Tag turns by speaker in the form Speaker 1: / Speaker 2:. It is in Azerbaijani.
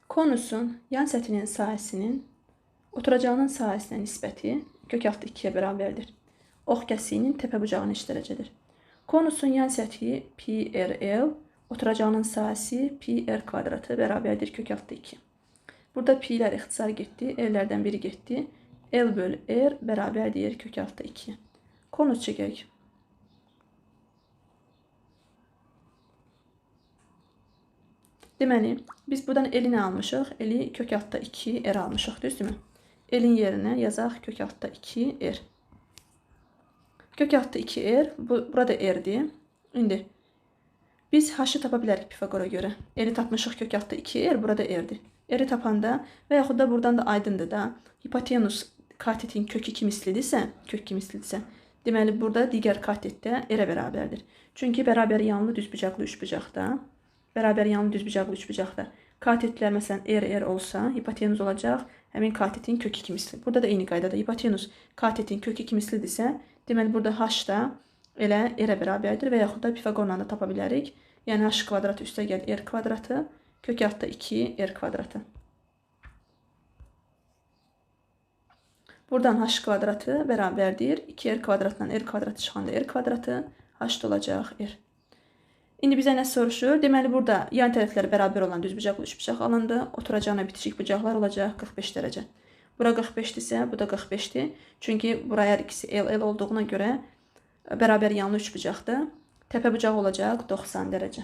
Speaker 1: Konusun yan səthinin sahəsinin oturacağının sahəsinə nisbəti kök altı 2-yə bərabərdir. Ox kəsiyinin təpə bucağına eşit dərəcədir. Konusun yan səthi pi rl, oturacağının sahəsi pi r kvadratı bərabərdir kök altı 2. Burada pi'lər ixtisar getdi, r'lərdən biri getdi. L bölü r bərabərdir kök altı 2. Konus çəkək. Deməli, biz buradan L-i nə almışıq? L-i kök altda 2 R almışıq, düzdürmü? L-in yerinə yazaq kök altda 2 R. Kök altda 2 R, burada R-dir. İndi biz H-ı tapa bilərik Pifagora görə. L-i tapmışıq kök altda 2 R, burada R-dir. R-i tapanda və yaxud da buradan da aydındır da, hipotenus katetin kök 2 mislidirsə, deməli burada digər katetdə R-ə bərabərdir. Çünki bərabər yanlı düzbucaqlı üçbucaqda, katetlər məsələn R olsa, hipotenuz olacaq həmin katetin kök 2 misli. Burada da eyni qaydada hipotenuz katetin kök 2 mislidirsə, deməli burada H da elə R-ə bərabərdir və yaxud da Pifagorla da tapa bilərik. Yəni H kvadratı üstə gəl R kvadratı, kök altda 2 R kvadratı. Buradan H kvadratı bərabərdir 2R kvadratdan R kvadratı çıxanda R kvadratı, H olacaq R. İndi bizə nə soruşur? Deməli, burada yan tərəfləri bərabər olan düzbucaqlı üçbucaq alındı. Oturacağına bitişik bucaqlar olacaq 45 dərəcə. Bura 45-dirsə, bu da 45-dir. Çünki buraya hər ikisi L olduğuna görə bərabər yanlı üçbucaqdır. Təpə bucağı olacaq 90 dərəcə.